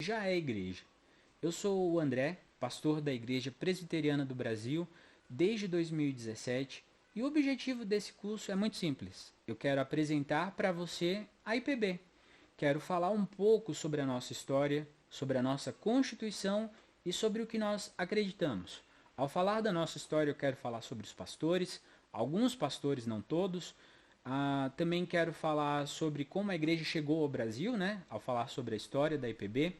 já é igreja. Eu sou o André, pastor da Igreja Presbiteriana do Brasil desde 2017, e o objetivo desse curso é muito simples. Eu quero apresentar para você a IPB. Quero falar um pouco sobre a nossa história, sobre a nossa Constituição e sobre o que nós acreditamos. Ao falar da nossa história, eu quero falar sobre os pastores, alguns pastores, não todos. Também quero falar sobre como a igreja chegou ao Brasil, né? Ao falar sobre a história da IPB.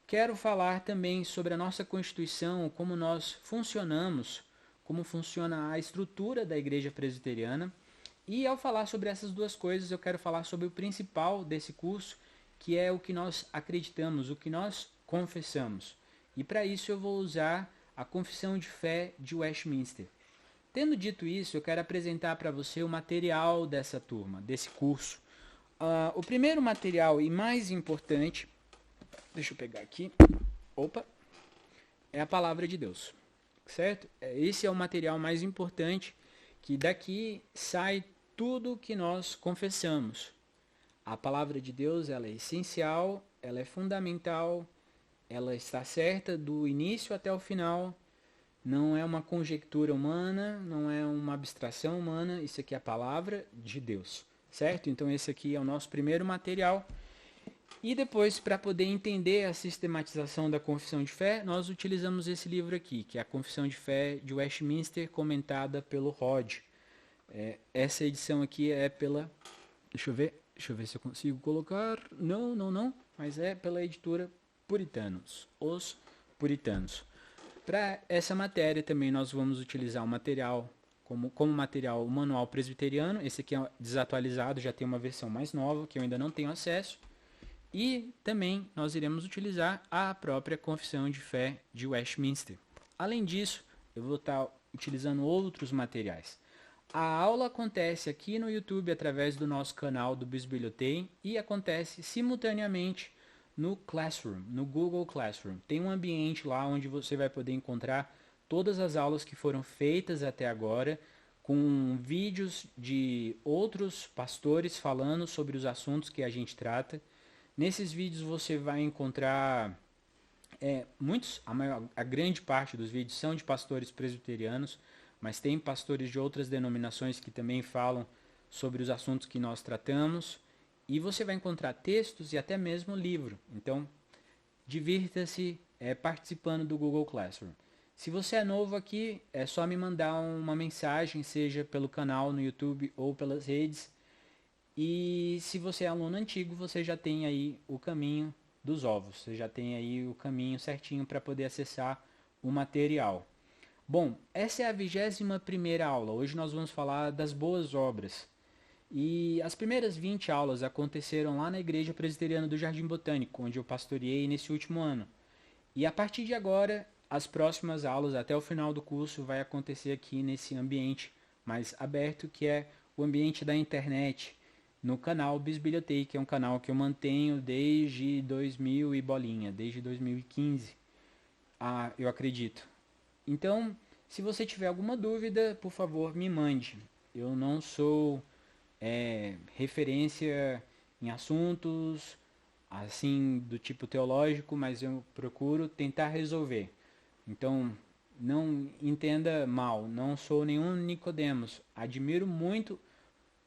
Quero falar também sobre a nossa Constituição, como nós funcionamos, como funciona a estrutura da igreja presbiteriana. E ao falar sobre essas duas coisas, eu quero falar sobre o principal desse curso, que é o que nós acreditamos, o que nós confessamos. E para isso eu vou usar a Confissão de Fé de Westminster. Tendo dito isso, eu quero apresentar para você o material dessa turma, desse curso. O primeiro material e mais importante, deixa eu pegar aqui, é a Palavra de Deus, certo? Esse é o material mais importante, que daqui sai tudo que nós confessamos. A Palavra de Deus, ela é essencial, ela é fundamental, ela está certa do início até o final. Não é uma conjectura humana, não é uma abstração humana, isso aqui é a palavra de Deus, certo? Então esse aqui é o nosso primeiro material. E depois, para poder entender a sistematização da Confissão de Fé, nós utilizamos esse livro aqui, que é a Confissão de Fé de Westminster, comentada pelo Rod. Essa edição aqui é pela... Deixa eu ver se eu consigo colocar... Não, mas é pela editora Puritanos, Os Puritanos. Para essa matéria também nós vamos utilizar o material como material o Manual Presbiteriano. Esse aqui é desatualizado, já tem uma versão mais nova que eu ainda não tenho acesso. E também nós iremos utilizar a própria Confissão de Fé de Westminster. Além disso, eu vou estar utilizando outros materiais. A aula acontece aqui no YouTube através do nosso canal do Bisbilhotei e acontece simultaneamente no Classroom, no Google Classroom. Tem um ambiente lá onde você vai poder encontrar todas as aulas que foram feitas até agora, com vídeos de outros pastores falando sobre os assuntos que a gente trata. Nesses vídeos você vai encontrar a grande parte dos vídeos são de pastores presbiterianos, mas tem pastores de outras denominações que também falam sobre os assuntos que nós tratamos. E você vai encontrar textos e até mesmo livro. Então, divirta-se participando do Google Classroom. Se você é novo aqui, é só me mandar uma mensagem, seja pelo canal no YouTube ou pelas redes. E se você é aluno antigo, você já tem aí o caminho dos ovos. Você já tem aí o caminho certinho para poder acessar o material. Bom, essa é a 21ª aula. Hoje nós vamos falar das boas obras. E as primeiras 20 aulas aconteceram lá na Igreja Presbiteriana do Jardim Botânico, onde eu pastoreei nesse último ano. E a partir de agora, as próximas aulas, até o final do curso, vai acontecer aqui nesse ambiente mais aberto, que é o ambiente da internet, no canal Bisbilhotei, que é um canal que eu mantenho desde 2000 e bolinha, desde 2015, eu acredito. Então, se você tiver alguma dúvida, por favor, me mande. Eu não sou... referência em assuntos assim do tipo teológico, mas eu procuro tentar resolver. Então, não entenda mal, não sou nenhum Nicodemos. Admiro muito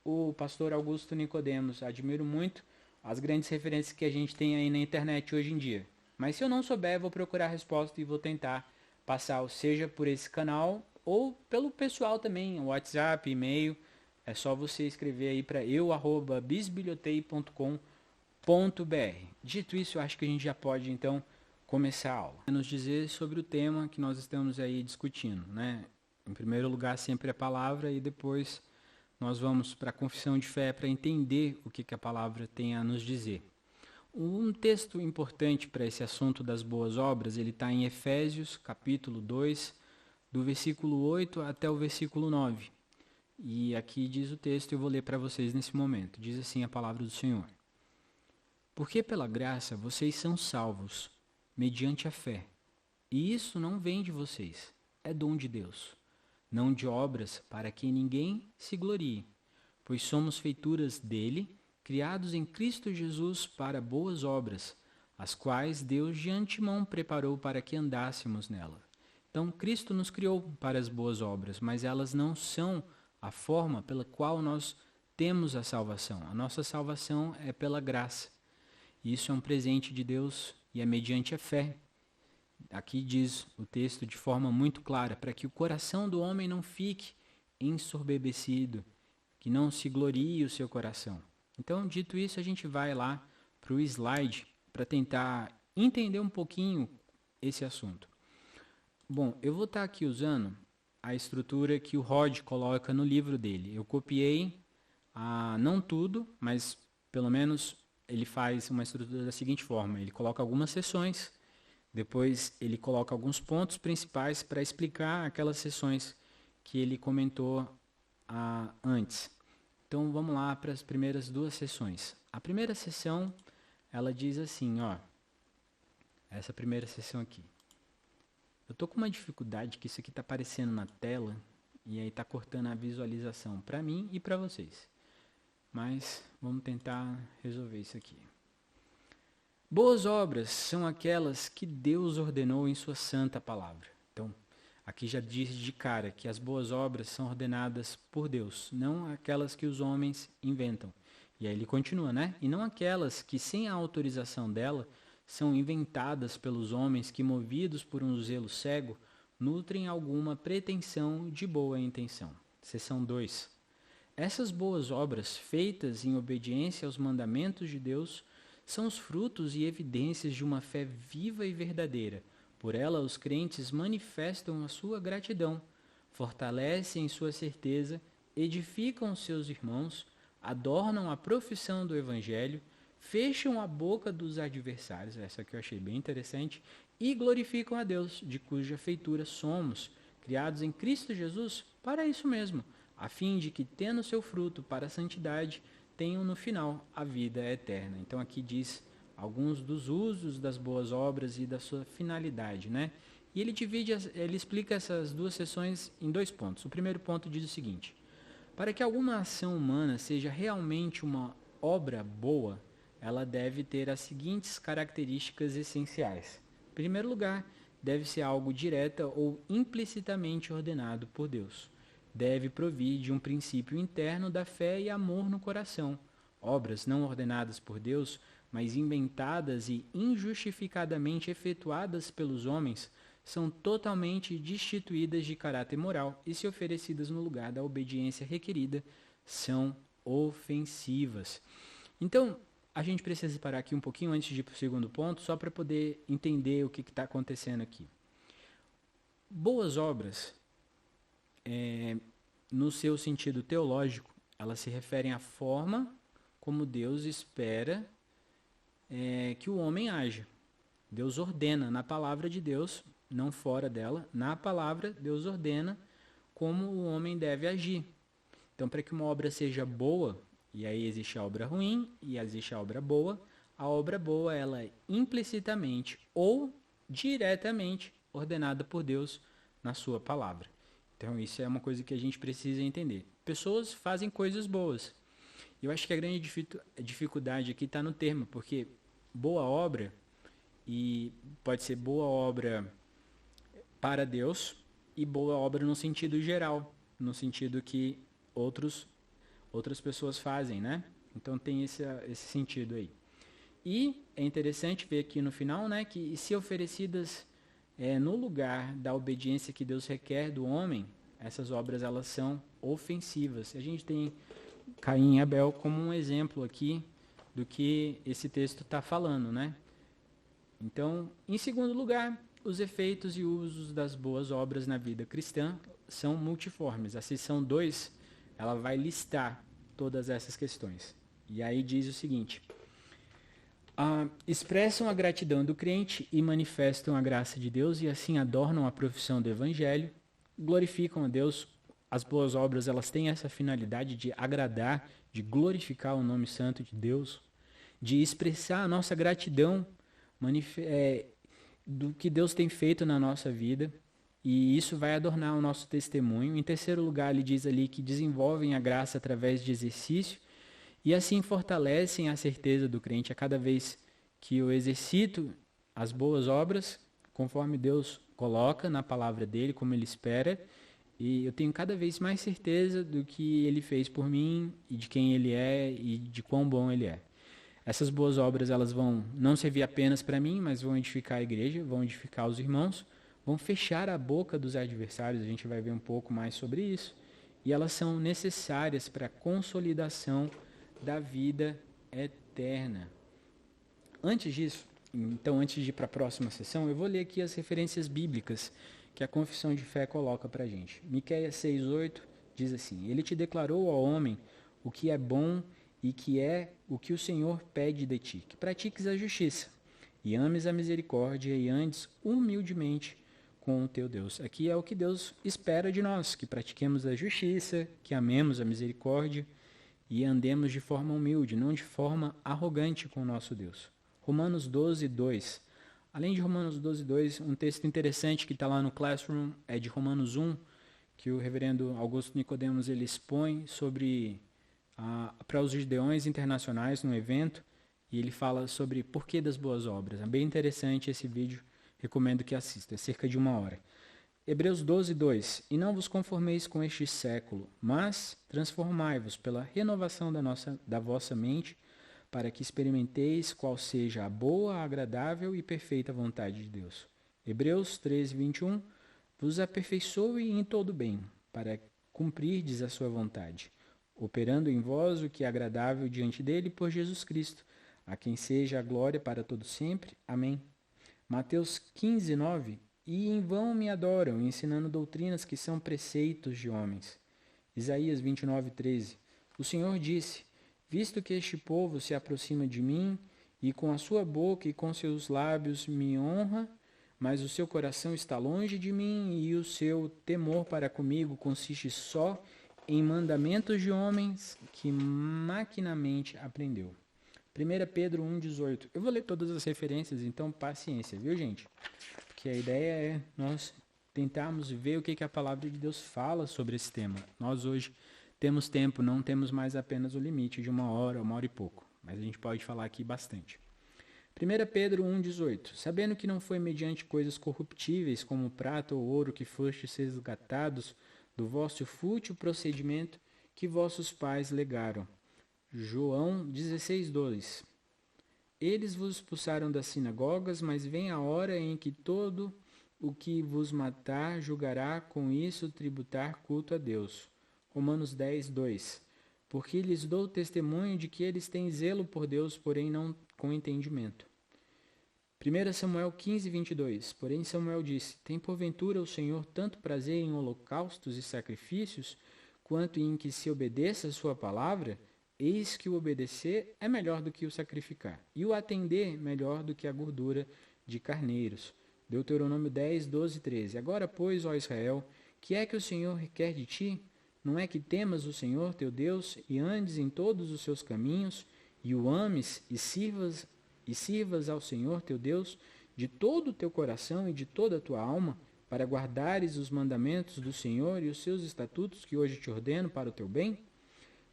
o pastor Augusto Nicodemos, admiro muito as grandes referências que a gente tem aí na internet hoje em dia. Mas se eu não souber, vou procurar a resposta e vou tentar passar, seja por esse canal ou pelo pessoal também, WhatsApp, e-mail. É só você escrever aí para eu@bisbilhotei.com.br. Dito isso, eu acho que a gente já pode então começar a aula. Nos dizer sobre o tema que nós estamos aí discutindo, né? Em primeiro lugar, sempre a palavra, e depois nós vamos para a confissão de fé para entender o que a palavra tem a nos dizer. Um texto importante para esse assunto das boas obras, ele está em Efésios, capítulo 2, do versículo 8 até o versículo 9. E aqui diz o texto, eu vou ler para vocês nesse momento. Diz assim a palavra do Senhor. Porque pela graça vocês são salvos, mediante a fé. E isso não vem de vocês, é dom de Deus. Não de obras, para que ninguém se glorie. Pois somos feituras dele, criados em Cristo Jesus para boas obras, as quais Deus de antemão preparou para que andássemos nela. Então, Cristo nos criou para as boas obras, mas elas não são a forma pela qual nós temos a salvação. A nossa salvação é pela graça. Isso é um presente de Deus e é mediante a fé. Aqui diz o texto de forma muito clara, para que o coração do homem não fique ensoberbecido, que não se glorie o seu coração. Então, dito isso, a gente vai lá para o slide para tentar entender um pouquinho esse assunto. Bom, eu vou estar aqui usando a estrutura que o Rod coloca no livro dele. Eu copiei, não tudo, mas pelo menos ele faz uma estrutura da seguinte forma. Ele coloca algumas seções, depois ele coloca alguns pontos principais para explicar aquelas seções que ele comentou antes. Então vamos lá para as primeiras duas seções. A primeira seção, ela diz assim, essa primeira seção aqui. Eu tô com uma dificuldade que isso aqui está aparecendo na tela e aí está cortando a visualização para mim e para vocês. Mas vamos tentar resolver isso aqui. Boas obras são aquelas que Deus ordenou em sua santa palavra. Então, aqui já diz de cara que as boas obras são ordenadas por Deus, não aquelas que os homens inventam. E aí ele continua, né? E não aquelas que, sem a autorização dela, são inventadas pelos homens que, movidos por um zelo cego, nutrem alguma pretensão de boa intenção. Seção 2. Essas boas obras, feitas em obediência aos mandamentos de Deus, são os frutos e evidências de uma fé viva e verdadeira. Por ela, os crentes manifestam a sua gratidão, fortalecem sua certeza, edificam seus irmãos, adornam a profissão do Evangelho, fecham a boca dos adversários, essa aqui eu achei bem interessante, e glorificam a Deus, de cuja feitura somos, criados em Cristo Jesus para isso mesmo, a fim de que, tendo seu fruto para a santidade, tenham no final a vida eterna. Então aqui diz alguns dos usos das boas obras e da sua finalidade, né? E ele explica essas duas seções em 2 pontos. O primeiro ponto diz o seguinte: para que alguma ação humana seja realmente uma obra boa, ela deve ter as seguintes características essenciais. Em primeiro lugar, deve ser algo direta ou implicitamente ordenado por Deus. Deve provir de um princípio interno da fé e amor no coração. Obras não ordenadas por Deus, mas inventadas e injustificadamente efetuadas pelos homens, são totalmente destituídas de caráter moral e, se oferecidas no lugar da obediência requerida, são ofensivas. Então, a gente precisa parar aqui um pouquinho antes de ir para o segundo ponto, só para poder entender o que está acontecendo aqui. Boas obras, no seu sentido teológico, elas se referem à forma como Deus espera que o homem haja. Deus ordena na palavra de Deus, não fora dela, na palavra Deus ordena como o homem deve agir. Então, para que uma obra seja boa, e aí existe a obra ruim e existe a obra boa ela é implicitamente ou diretamente ordenada por Deus na sua palavra. Então, isso é uma coisa que a gente precisa entender. Pessoas fazem coisas boas. Eu acho que a grande dificuldade aqui está no termo, porque boa obra, e pode ser boa obra para Deus e boa obra no sentido geral, no sentido que outras pessoas fazem, né? Então tem esse sentido aí. E é interessante ver aqui no final, né, que se oferecidas no lugar da obediência que Deus requer do homem, essas obras elas são ofensivas. A gente tem Caim e Abel como um exemplo aqui do que esse texto está falando, né? Então, em segundo lugar, os efeitos e usos das boas obras na vida cristã são multiformes. A seção 2, ela vai listar todas essas questões. E aí diz o seguinte: expressam a gratidão do crente e manifestam a graça de Deus e assim adornam a profissão do Evangelho, glorificam a Deus. As boas obras elas têm essa finalidade de agradar, de glorificar o nome santo de Deus, de expressar a nossa gratidão do que Deus tem feito na nossa vida, e isso vai adornar o nosso testemunho. Em terceiro lugar, ele diz ali que desenvolvem a graça através de exercício e assim fortalecem a certeza do crente a cada vez que eu exercito as boas obras conforme Deus coloca na palavra dele, como ele espera, e eu tenho cada vez mais certeza do que ele fez por mim e de quem ele é e de quão bom ele é. Essas boas obras, elas vão não servir apenas para mim, mas vão edificar a igreja, vão edificar os irmãos, vão fechar a boca dos adversários, a gente vai ver um pouco mais sobre isso, e elas são necessárias para a consolidação da vida eterna. Antes disso, então antes de ir para a próxima sessão, eu vou ler aqui as referências bíblicas que a confissão de fé coloca para a gente. Miqueias 6,8 diz assim: Ele te declarou, ao homem, o que é bom e que é o que o Senhor pede de ti, que pratiques a justiça, e ames a misericórdia, e andes humildemente com o teu Deus. Aqui é o que Deus espera de nós, que pratiquemos a justiça, que amemos a misericórdia, e andemos de forma humilde, não de forma arrogante com o nosso Deus. Romanos 12:2. Além de Romanos 12:2, um texto interessante que está lá no Classroom é de Romanos 1, que o reverendo Augusto Nicodemos ele expõe sobre para os gideões internacionais no evento, e ele fala sobre porquê das boas obras. É bem interessante esse vídeo, recomendo que assista, é cerca de 1 hora. Hebreus 12:2. E não vos conformeis com este século, mas transformai-vos pela renovação da vossa mente, para que experimenteis qual seja a boa, agradável e perfeita vontade de Deus. Hebreus 13:21. Vos aperfeiçoe em todo bem, para cumprirdes a sua vontade, operando em vós o que é agradável diante dele por Jesus Cristo, a quem seja a glória para todo sempre. Amém. Mateus 15:9. E em vão me adoram, ensinando doutrinas que são preceitos de homens. Isaías 29:13. O Senhor disse: Visto que este povo se aproxima de mim, e com a sua boca e com seus lábios me honra, mas o seu coração está longe de mim, e o seu temor para comigo consiste só em mandamentos de homens que maquinamente aprendeu. 1 Pedro 1:18. Eu vou ler todas as referências, então paciência, viu, gente? Porque a ideia é nós tentarmos ver o que a palavra de Deus fala sobre esse tema. Nós hoje temos tempo, não temos mais apenas o limite de 1 hora e pouco, mas a gente pode falar aqui bastante. 1 Pedro 1:18. Sabendo que não foi mediante coisas corruptíveis, como prata ou ouro, que fostes resgatados do vosso fútil procedimento que vossos pais legaram. João 16:2. Eles vos expulsaram das sinagogas, mas vem a hora em que todo o que vos matar julgará com isso tributar culto a Deus. Romanos 10:2. Porque lhes dou testemunho de que eles têm zelo por Deus, porém não com entendimento. 1 Samuel 15:22. Porém Samuel disse: Tem porventura o Senhor tanto prazer em holocaustos e sacrifícios, quanto em que se obedeça a sua palavra? Eis que o obedecer é melhor do que o sacrificar, e o atender melhor do que a gordura de carneiros. Deuteronômio 10:12-13. Agora, pois, ó Israel, que é que o Senhor requer de ti? Não é que temas o Senhor teu Deus, e andes em todos os seus caminhos, e o ames, e sirvas ao Senhor teu Deus de todo o teu coração e de toda a tua alma, para guardares os mandamentos do Senhor e os seus estatutos que hoje te ordeno para o teu bem?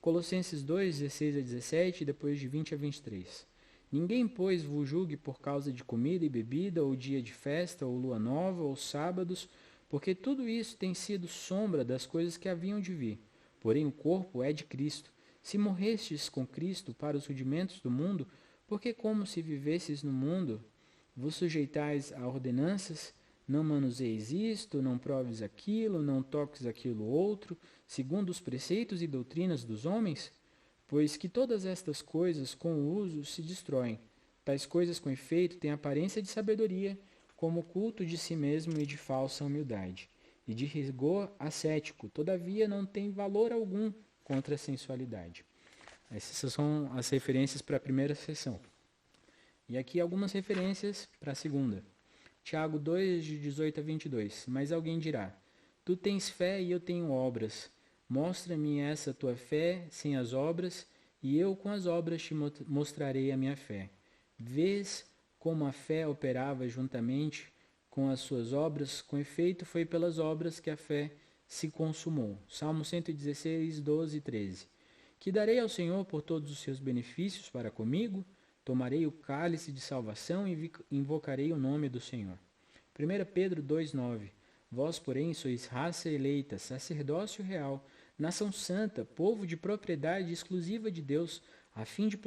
Colossenses 2:16-17 e depois de 20-23. Ninguém, pois, vos julgue por causa de comida e bebida, ou dia de festa, ou lua nova, ou sábados, porque tudo isso tem sido sombra das coisas que haviam de vir. Porém o corpo é de Cristo. Se morrestes com Cristo para os rudimentos do mundo, porque como se vivesses no mundo, vos sujeitais a ordenanças, não manuseis isto, não proves aquilo, não toques aquilo outro, segundo os preceitos e doutrinas dos homens? Pois que todas estas coisas com o uso se destroem. Tais coisas com efeito têm aparência de sabedoria, como culto de si mesmo e de falsa humildade, e de rigor ascético, todavia não tem valor algum contra a sensualidade. Essas são as referências para a primeira sessão. E aqui algumas referências para a segunda. Tiago 2:18-22. Mas alguém dirá: Tu tens fé e eu tenho obras. Mostra-me essa tua fé sem as obras, e eu com as obras te mostrarei a minha fé. Vês como a fé operava juntamente com as suas obras? Com efeito, foi pelas obras que a fé se consumou. Salmo 116, 12 e 13. Que darei ao Senhor por todos os seus benefícios para comigo? tomarei o cálice de salvação e invocarei o nome do Senhor. 1 Pedro 2,9. Vós, porém, sois raça eleita, sacerdócio real, nação santa, povo de propriedade exclusiva de Deus, a fim de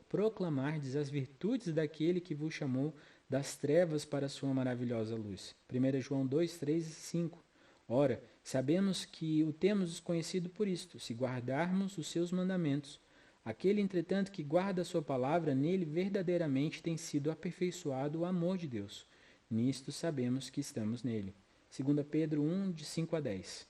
proclamardes as virtudes daquele que vos chamou das trevas para a sua maravilhosa luz. 1 João 2, 3 e 5. Ora, sabemos que o temos desconhecido por isto, se guardarmos os seus mandamentos. Aquele, entretanto, que guarda a sua palavra, nele verdadeiramente tem sido aperfeiçoado o amor de Deus. Nisto sabemos que estamos nele. 2 Pedro 1, de 5 a 10.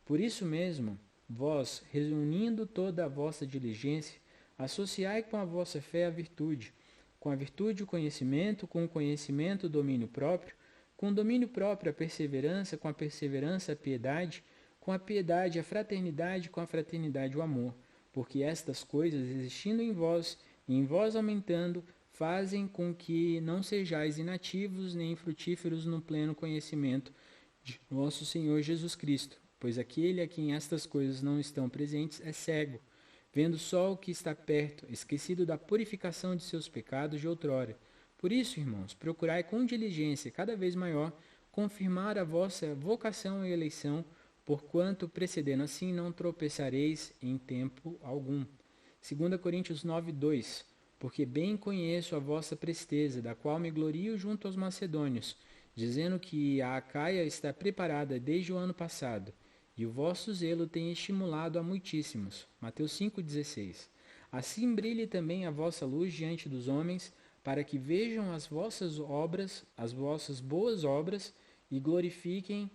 Por isso mesmo, vós, reunindo toda a vossa diligência, associai com a vossa fé a virtude, com a virtude o conhecimento, com o conhecimento o domínio próprio, com o domínio próprio a perseverança, com a perseverança a piedade, com a piedade a fraternidade, com a fraternidade o amor, porque estas coisas, existindo em vós e em vós aumentando, fazem com que não sejais inativos nem infrutíferos no pleno conhecimento de nosso Senhor Jesus Cristo, pois aquele a quem estas coisas não estão presentes é cego, vendo só o que está perto, esquecido da purificação de seus pecados de outrora. Por isso, irmãos, procurai com diligência cada vez maior confirmar a vossa vocação e eleição, porquanto, precedendo assim, não tropeçareis em tempo algum. 2 Coríntios 9, 2. Porque bem conheço a vossa presteza, da qual me glorio junto aos macedônios, dizendo que a Acaia está preparada desde o ano passado, e o vosso zelo tem estimulado a muitíssimos. Mateus 5,16. Assim brilhe também a vossa luz diante dos homens, para que vejam as vossas obras, as vossas boas obras, e glorifiquem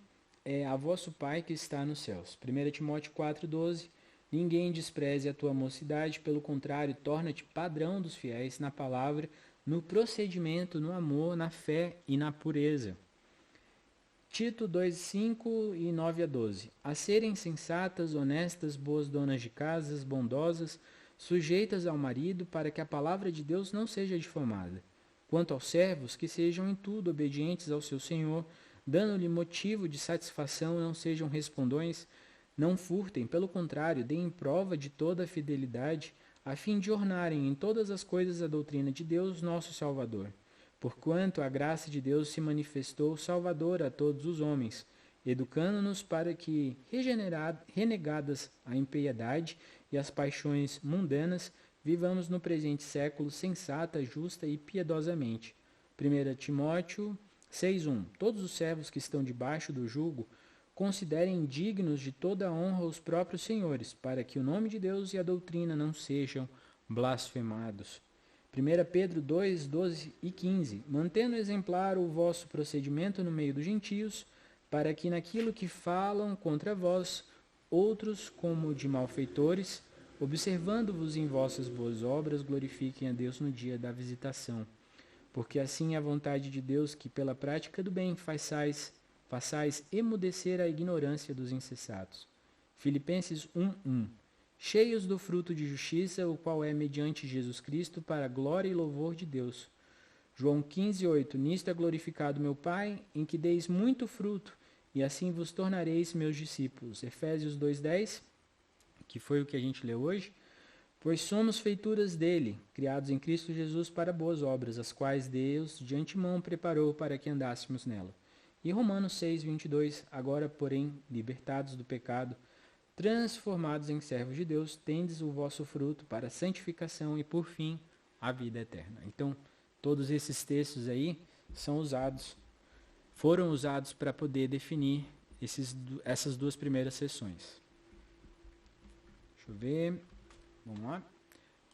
a vosso Pai que está nos céus. 1 Timóteo 4,12. Ninguém despreze a tua mocidade, pelo contrário, torna-te padrão dos fiéis na palavra, no procedimento, no amor, na fé e na pureza. Tito 2,5 e 9 a 12. A serem sensatas, honestas, boas donas de casas, bondosas, sujeitas ao marido, para que a palavra de Deus não seja difamada. Quanto aos servos, que sejam em tudo obedientes ao seu Senhor, dando-lhe motivo de satisfação, não sejam respondões, não furtem, pelo contrário, deem prova de toda a fidelidade, a fim de ornarem em todas as coisas a doutrina de Deus, nosso Salvador. Porquanto a graça de Deus se manifestou salvadora a todos os homens, educando-nos para que, renegadas a impiedade e as paixões mundanas, vivamos no presente século sensata, justa e piedosamente. 1 Timóteo 6,1. Todos os servos que estão debaixo do jugo considerem dignos de toda a honra os próprios senhores, para que o nome de Deus e a doutrina não sejam blasfemados. 1 Pedro 2, 12 e 15. Mantendo exemplar o vosso procedimento no meio dos gentios, para que naquilo que falam contra vós, outros como de malfeitores, observando-vos em vossas boas obras, glorifiquem a Deus no dia da visitação. Porque assim é a vontade de Deus que pela prática do bem façais emudecer a ignorância dos insensatos. Filipenses 1:1. Cheios do fruto de justiça, o qual é mediante Jesus Cristo, para a glória e louvor de Deus. João 15:8. Nisto é glorificado meu Pai, em que deis muito fruto, e assim vos tornareis meus discípulos. Efésios 2:10, que foi o que a gente leu hoje. Pois somos feituras dele, criados em Cristo Jesus para boas obras, as quais Deus de antemão preparou para que andássemos nela. E Romanos 6:22, agora, porém, libertados do pecado, transformados em servos de Deus, tendes o vosso fruto para a santificação e, por fim, a vida eterna. Então, todos esses textos aí foram usados para poder definir essas duas primeiras sessões. Deixa eu ver. Vamos lá?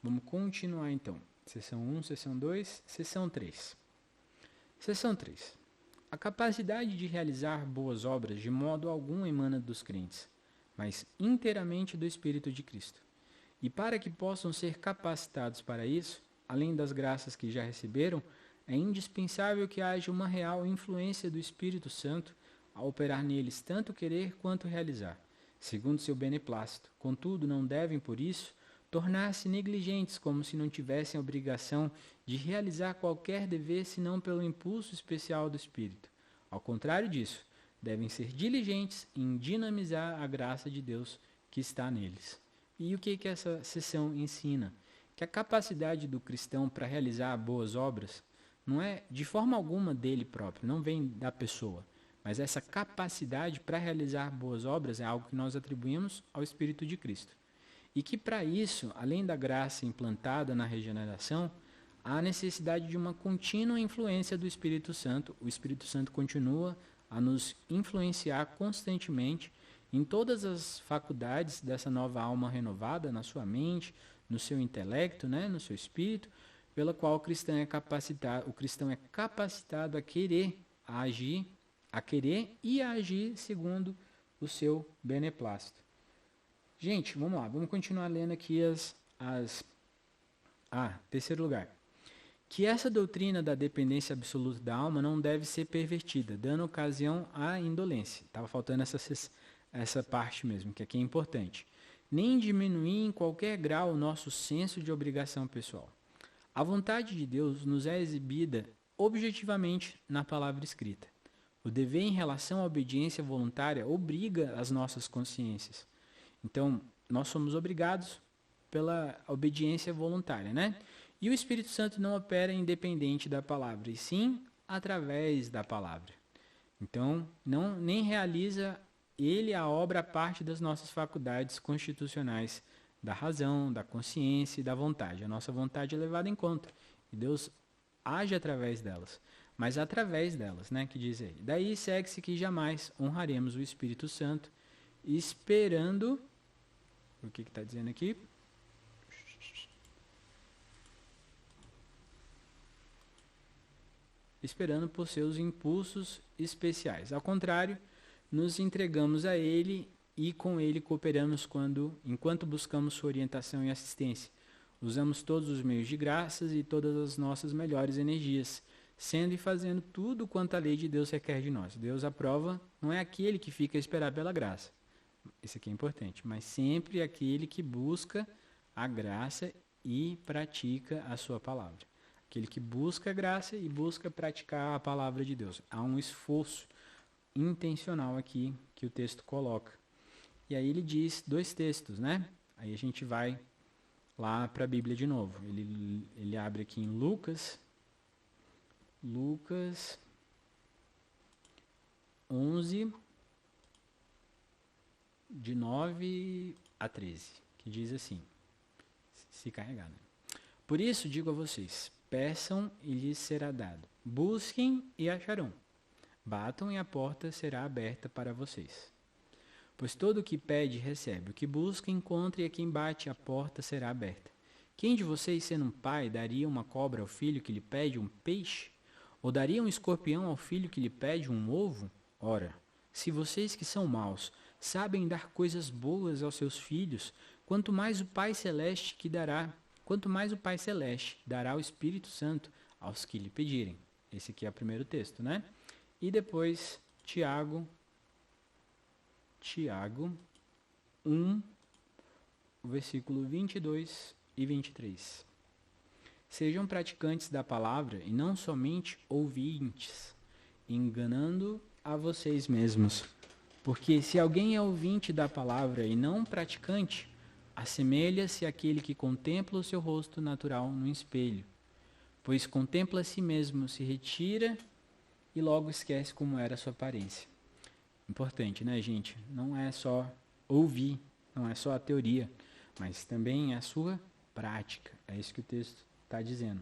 Vamos continuar então. Sessão 1, sessão 2, sessão 3. Sessão 3. A capacidade de realizar boas obras de modo algum emana dos crentes, mas inteiramente do Espírito de Cristo. E para que possam ser capacitados para isso, além das graças que já receberam, é indispensável que haja uma real influência do Espírito Santo a operar neles tanto querer quanto realizar, segundo seu beneplácito. Contudo, não devem, por isso, tornar-se negligentes, como se não tivessem a obrigação de realizar qualquer dever senão pelo impulso especial do Espírito. Ao contrário disso, devem ser diligentes em dinamizar a graça de Deus que está neles. E o que essa sessão ensina? que a capacidade do cristão para realizar boas obras não é de forma alguma dele próprio, não vem da pessoa, mas essa capacidade para realizar boas obras é algo que nós atribuímos ao Espírito de Cristo. E que para isso, além da graça implantada na regeneração, há necessidade de uma contínua influência do Espírito Santo. O Espírito Santo continua a nos influenciar constantemente em todas as faculdades dessa nova alma renovada, na sua mente, no seu intelecto, né, no seu espírito, pela qual o cristão é capacitado a querer e a agir segundo o seu beneplácito. Gente, vamos lá, vamos continuar lendo aqui terceiro lugar. Que essa doutrina da dependência absoluta da alma não deve ser pervertida, dando ocasião à indolência. Estava faltando essa parte mesmo, que aqui é importante. Nem diminuir em qualquer grau o nosso senso de obrigação pessoal. A vontade de Deus nos é exibida objetivamente na palavra escrita. O dever em relação à obediência voluntária obriga as nossas consciências. Então, nós somos obrigados pela obediência voluntária, né? E o Espírito Santo não opera independente da palavra, e sim através da palavra. Então, nem realiza ele a obra a parte das nossas faculdades constitucionais, da razão, da consciência e da vontade. A nossa vontade é levada em conta, e Deus age através delas. Mas através delas, né, que diz ele. Daí segue-se que jamais honraremos o Espírito Santo, esperando... O que está dizendo aqui? Esperando por seus impulsos especiais. Ao contrário, nos entregamos a ele e com ele cooperamos enquanto buscamos sua orientação e assistência. Usamos todos os meios de graças e todas as nossas melhores energias, sendo e fazendo tudo quanto a lei de Deus requer de nós. Deus aprova, não é aquele que fica a esperar pela graça. Isso aqui é importante, mas sempre aquele que busca a graça e pratica a sua palavra. Aquele que busca a graça e busca praticar a palavra de Deus. Há um esforço intencional aqui que o texto coloca. E aí ele diz 2 textos, né? Aí a gente vai lá para a Bíblia de novo. Ele abre aqui em Lucas 11, de 9 a 13, que diz assim, se carregar, né? Por isso digo a vocês, peçam e lhes será dado, busquem e acharão, batam e a porta será aberta para vocês. Pois todo o que pede recebe, o que busca encontra e a quem bate a porta será aberta. Quem de vocês, sendo um pai, daria uma cobra ao filho que lhe pede um peixe? Ou daria um escorpião ao filho que lhe pede um ovo? Ora, se vocês que são maus sabem dar coisas boas aos seus filhos, quanto mais o Pai Celeste dará o Espírito Santo aos que lhe pedirem. Esse aqui é o primeiro texto, né? E depois Tiago 1, versículo 22 e 23. Sejam praticantes da palavra e não somente ouvintes, enganando a vocês mesmos. Porque se alguém é ouvinte da palavra e não praticante, assemelha-se àquele que contempla o seu rosto natural no espelho, pois contempla a si mesmo, se retira e logo esquece como era a sua aparência. Importante, né, gente? Não é só ouvir, não é só a teoria, mas também a sua prática. É isso que o texto está dizendo.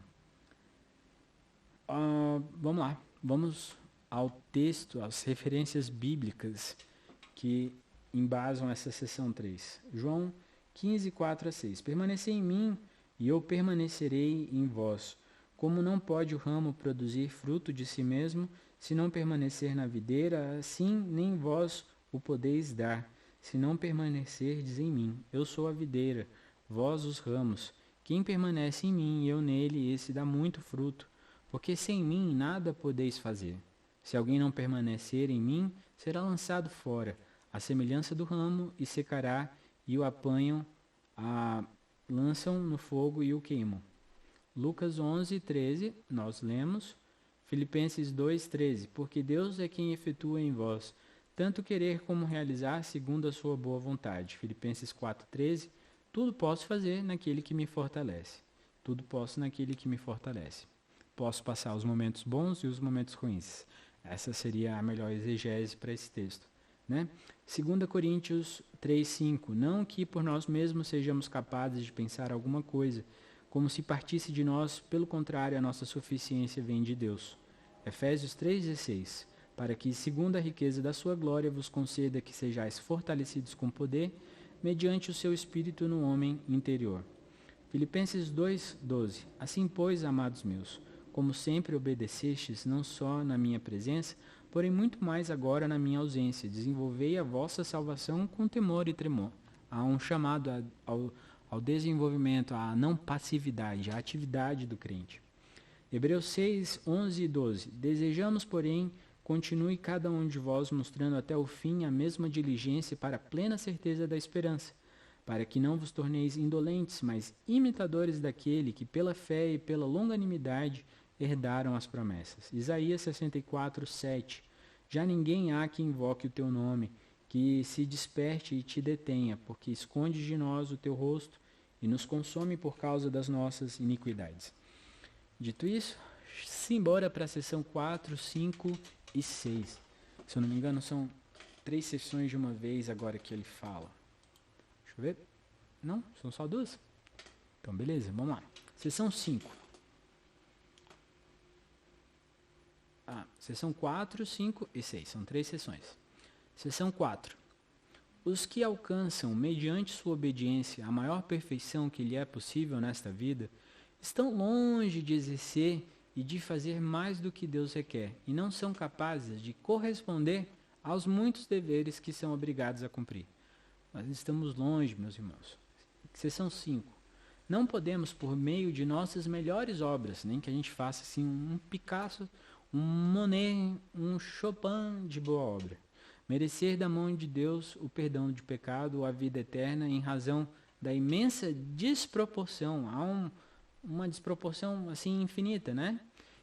Vamos lá, vamos ao texto, às referências bíblicas que embasam essa seção 3. João 15, 4 a 6. Permanecei em mim e eu permanecerei em vós. Como não pode o ramo produzir fruto de si mesmo, se não permanecer na videira, assim nem vós o podeis dar, se não permanecerdes em mim. Eu sou a videira, vós os ramos. Quem permanece em mim e eu nele, esse dá muito fruto, porque sem mim nada podeis fazer. Se alguém não permanecer em mim, será lançado fora, à semelhança do ramo, e secará, e o apanham, lançam no fogo e o queimam. Lucas 11, 13, nós lemos. Filipenses 2, 13. Porque Deus é quem efetua em vós, tanto querer como realizar segundo a sua boa vontade. Filipenses 4, 13. tudo posso fazer naquele que me fortalece. Tudo posso naquele que me fortalece. Posso passar os momentos bons e os momentos ruins. Essa seria a melhor exegese para esse texto, né? 2 Coríntios 3:5. Não que por nós mesmos sejamos capazes de pensar alguma coisa, como se partisse de nós, pelo contrário, a nossa suficiência vem de Deus. Efésios 3:16. Para que, segundo a riqueza da sua glória, vos conceda que sejais fortalecidos com poder, mediante o seu Espírito no homem interior. Filipenses 2:12. Assim, pois, amados meus, como sempre obedecestes, não só na minha presença, porém muito mais agora na minha ausência, desenvolvei a vossa salvação com temor e tremor. Há um chamado ao desenvolvimento, à não passividade, à atividade do crente. Hebreus 6:11 e 12. Desejamos, porém, continue cada um de vós mostrando até o fim a mesma diligência para a plena certeza da esperança, para que não vos torneis indolentes, mas imitadores daquele que pela fé e pela longanimidade herdaram as promessas. Isaías 64:7. Já ninguém há que invoque o teu nome, que se desperte e te detenha, porque escondes de nós o teu rosto e nos consome por causa das nossas iniquidades. Dito isso, simbora para a sessão 4, 5 e 6. Se eu não me engano, são 3 sessões de uma vez agora que ele fala. Deixa eu ver. Não? São só 2? Então, beleza, vamos lá. Sessão 5. Sessão 4, 5 e 6. São 3 sessões. Sessão 4. Os que alcançam, mediante sua obediência, a maior perfeição que lhe é possível nesta vida, estão longe de exercer e de fazer mais do que Deus requer, e não são capazes de corresponder aos muitos deveres que são obrigados a cumprir. Nós estamos longe, meus irmãos. Seção 5. Não podemos, por meio de nossas melhores obras, nem que a gente faça assim um Picasso, um Monet, um Chopin de boa obra, merecer da mão de Deus o perdão de pecado ou a vida eterna em razão da imensa desproporção. Há uma desproporção assim infinita, né?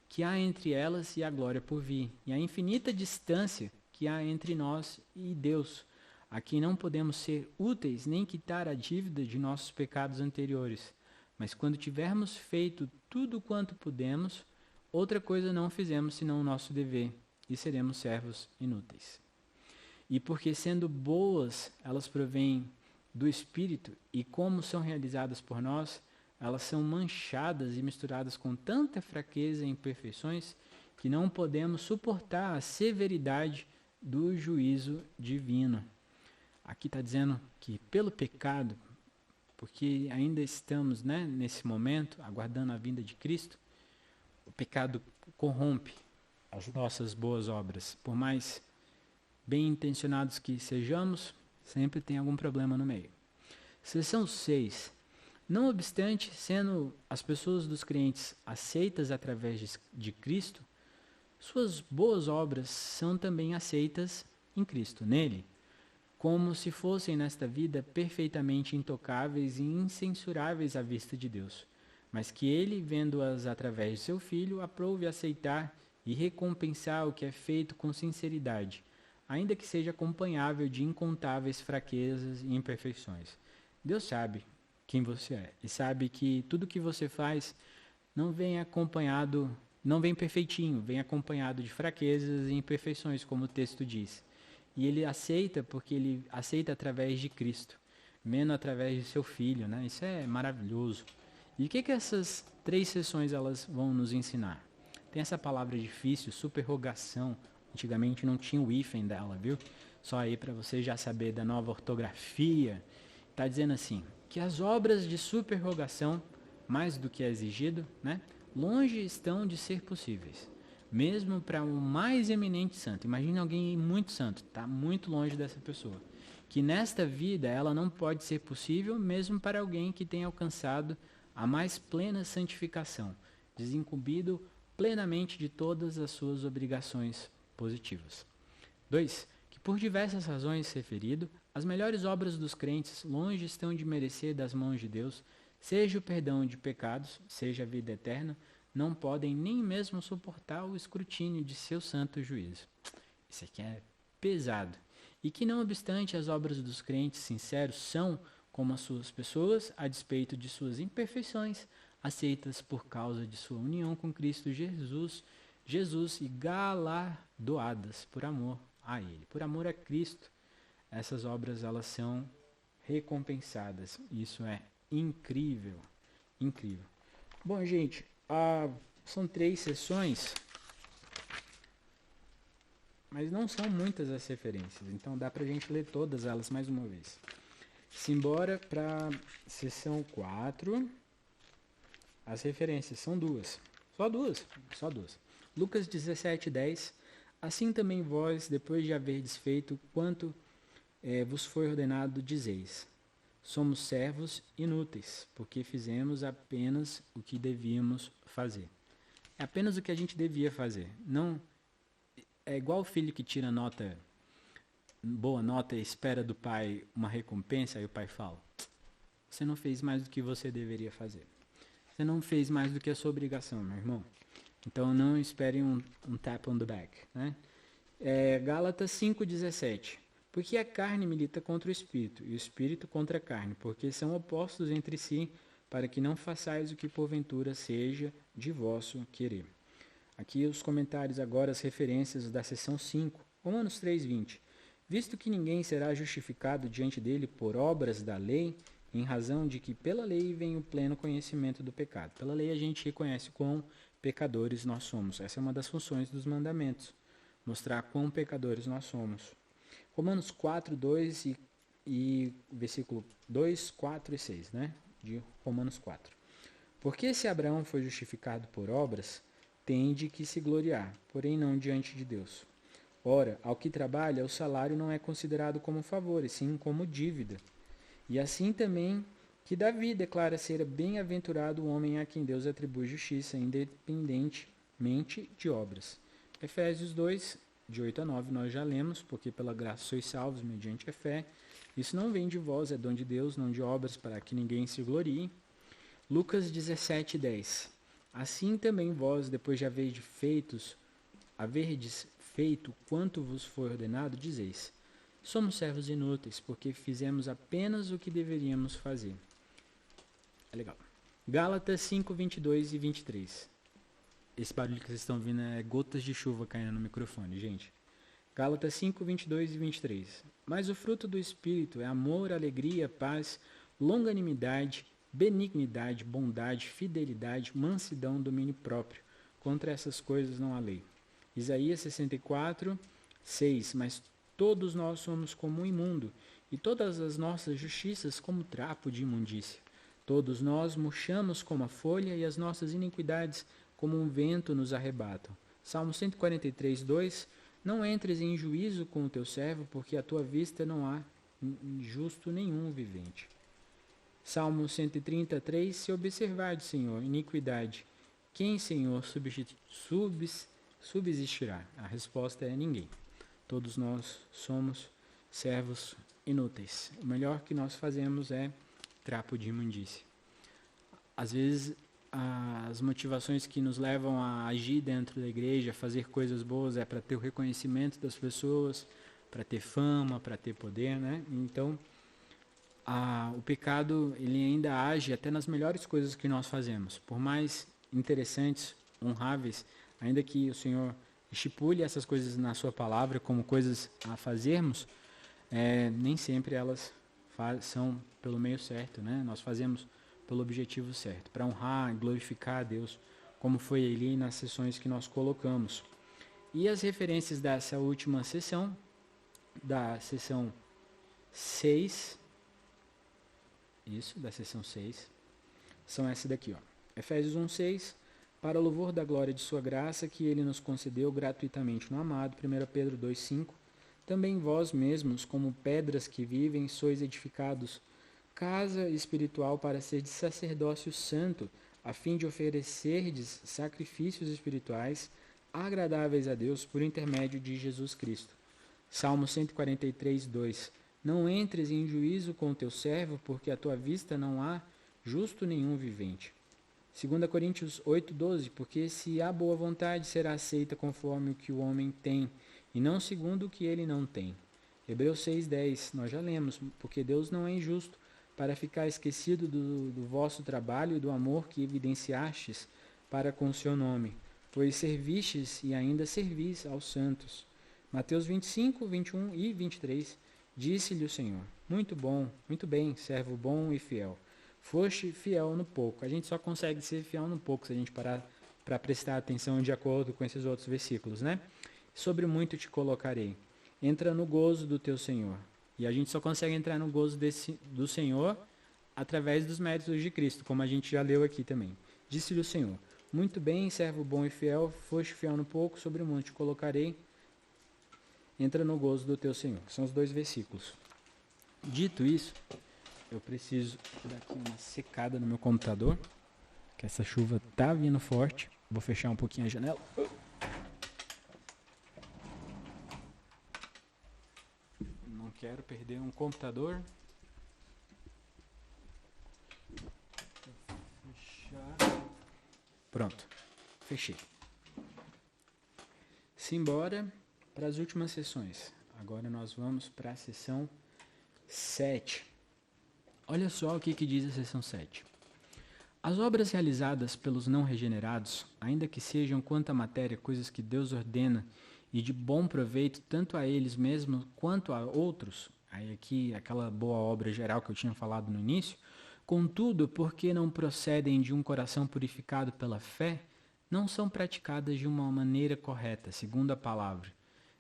Que há entre elas e a glória por vir, e a infinita distância que há entre nós e Deus, a quem não podemos ser úteis nem quitar a dívida de nossos pecados anteriores. Mas quando tivermos feito tudo quanto pudemos, outra coisa não fizemos senão o nosso dever, e seremos servos inúteis. E porque sendo boas, elas provêm do Espírito, e como são realizadas por nós, elas são manchadas e misturadas com tanta fraqueza e imperfeições que não podemos suportar a severidade do juízo divino. Aqui está dizendo que pelo pecado, porque ainda estamos, né, nesse momento, aguardando a vinda de Cristo, o pecado corrompe as nossas boas obras. Por mais bem intencionados que sejamos, sempre tem algum problema no meio. Seção 6. Não obstante, sendo as pessoas dos crentes aceitas através de Cristo, suas boas obras são também aceitas em Cristo, nele, como se fossem nesta vida perfeitamente intocáveis e incensuráveis à vista de Deus, mas que ele, vendo-as através de seu Filho, aprove aceitar e recompensar o que é feito com sinceridade, ainda que seja acompanhável de incontáveis fraquezas e imperfeições. Deus sabe quem você é e sabe que tudo que você faz não vem acompanhado, não vem perfeitinho, vem acompanhado de fraquezas e imperfeições, como o texto diz. E ele aceita porque ele aceita através de Cristo, menos através de seu Filho, né? Isso é maravilhoso. E o que essas 3 sessões elas vão nos ensinar? Tem essa palavra difícil, superrogação. Antigamente não tinha o hífen dela, viu? Só aí para você já saber da nova ortografia. Está dizendo assim, que as obras de superrogação, mais do que é exigido, né, longe estão de ser possíveis, mesmo para o mais eminente santo. Imagine alguém muito santo, está muito longe dessa pessoa, que nesta vida ela não pode ser possível, mesmo para alguém que tenha alcançado a mais plena santificação, desincumbido plenamente de todas as suas obrigações positivas. 2. Que por diversas razões referido, as melhores obras dos crentes longe estão de merecer das mãos de Deus, seja o perdão de pecados, seja a vida eterna, não podem nem mesmo suportar o escrutínio de seu santo juízo. Isso aqui é pesado. E que não obstante as obras dos crentes sinceros são, como as suas pessoas, a despeito de suas imperfeições, aceitas por causa de sua união com Cristo Jesus e galardoadas por amor a Ele. Por amor a Cristo, essas obras elas são recompensadas. Isso é incrível, incrível. Bom, gente, são 3 sessões, mas não são muitas as referências, então dá pra gente ler todas elas mais uma vez. Simbora para sessão 4. As referências são 2. Só duas. Lucas 17:10. Assim também vós, depois de haverdes feito quanto vos foi ordenado, dizeis: somos servos inúteis, porque fizemos apenas o que devíamos fazer. É apenas o que a gente devia fazer. Não é igual o filho que tira boa nota e espera do pai uma recompensa, aí o pai fala: você não fez mais do que você deveria fazer. Você não fez mais do que a sua obrigação, meu irmão. Então não espere um tap on the back, né? Gálatas 5:17. Porque a carne milita contra o espírito, e o espírito contra a carne, porque são opostos entre si, para que não façais o que porventura seja de vosso querer. Aqui os comentários agora, as referências da seção 5. Romanos 3:20. Visto que ninguém será justificado diante dele por obras da lei, em razão de que pela lei vem o pleno conhecimento do pecado. Pela lei a gente reconhece quão pecadores nós somos. Essa é uma das funções dos mandamentos, mostrar quão pecadores nós somos. Romanos 4:2 e versículo 2, 4 e 6, né? De Romanos 4. Porque se Abraão foi justificado por obras, tem de que se gloriar, porém não diante de Deus. Ora, ao que trabalha, o salário não é considerado como favor, e sim como dívida. E assim também que Davi declara ser bem-aventurado o homem a quem Deus atribui justiça, independentemente de obras. Efésios 2, de 8 a 9, nós já lemos, porque pela graça sois salvos mediante a fé. Isso não vem de vós, é dom de Deus, não de obras, para que ninguém se glorie. Lucas 17:10. Assim também vós, depois de haverdes feito quanto vos foi ordenado, dizeis: somos servos inúteis, porque fizemos apenas o que deveríamos fazer. É legal. Gálatas 5:22 e 23. Esse barulho que vocês estão ouvindo é gotas de chuva caindo no microfone, gente. Gálatas 5:22 e 23. Mas o fruto do Espírito é amor, alegria, paz, longanimidade, benignidade, bondade, fidelidade, mansidão, domínio próprio. Contra essas coisas não há lei. Isaías 64:6. Mas todos nós somos como um imundo, e todas as nossas justiças como trapo de imundícia. Todos nós murchamos como a folha, e as nossas iniquidades como um vento nos arrebatam. Salmo 143:2. Não entres em juízo com o teu servo, porque à tua vista não há justo nenhum vivente. Salmo 133. Se observardes, Senhor, iniquidade, quem, Senhor, subsistirá? A resposta é ninguém. Todos nós somos servos inúteis. O melhor que nós fazemos é trapo de imundícia. Às vezes, as motivações que nos levam a agir dentro da igreja, a fazer coisas boas, é para ter o reconhecimento das pessoas, para ter fama, para ter poder, né? Então, o pecado, ele ainda age até nas melhores coisas que nós fazemos. Por mais interessantes, honráveis, ainda que o Senhor estipule essas coisas na sua palavra como coisas a fazermos, nem sempre elas são pelo meio certo, né? Nós fazemos pelo objetivo certo, para honrar e glorificar a Deus, como foi ali nas sessões que nós colocamos. E as referências dessa última sessão, da sessão 6, da sessão 6, são essa daqui, ó. Efésios 1:6, para o louvor da glória de sua graça, que ele nos concedeu gratuitamente no amado. 1 Pedro 2:5, também vós mesmos, como pedras que vivem, sois edificados casa espiritual para ser de sacerdócio santo, a fim de oferecerdes sacrifícios espirituais agradáveis a Deus por intermédio de Jesus Cristo. Salmo 143:2. Não entres em juízo com o teu servo, porque à tua vista não há justo nenhum vivente. 2 Coríntios 8:12. Porque se há boa vontade, será aceita conforme o que o homem tem, e não segundo o que ele não tem. Hebreus 6:10. Nós já lemos, porque Deus não é injusto para ficar esquecido do vosso trabalho e do amor que evidenciastes para com o seu nome, pois servistes e ainda servis aos santos. Mateus 25, 21 e 23. Disse-lhe o Senhor: muito bom, muito bem, servo bom e fiel. Foste fiel no pouco. A gente só consegue ser fiel no pouco se a gente parar para prestar atenção de acordo com esses outros versículos, né? Sobre muito te colocarei. Entra no gozo do teu Senhor. E a gente só consegue entrar no gozo do Senhor através dos méritos de Cristo, como a gente já leu aqui também. Disse-lhe o Senhor: muito bem, servo bom e fiel, foste fiel no pouco, sobre muito te colocarei. Entra no gozo do teu Senhor. São os 2 versículos. Dito isso, eu preciso dar aqui uma secada no meu computador, que essa chuva tá vindo forte. Vou fechar um pouquinho a janela. Não quero perder um computador. Vou fechar. Pronto, fechei. Simbora para as últimas sessões. Agora nós vamos para a sessão 7. Olha só o que diz a sessão 7. As obras realizadas pelos não regenerados, ainda que sejam quanto à matéria coisas que Deus ordena e de bom proveito tanto a eles mesmos quanto a outros, aí aqui aquela boa obra geral que eu tinha falado no início, contudo, porque não procedem de um coração purificado pela fé, não são praticadas de uma maneira correta, segundo a palavra,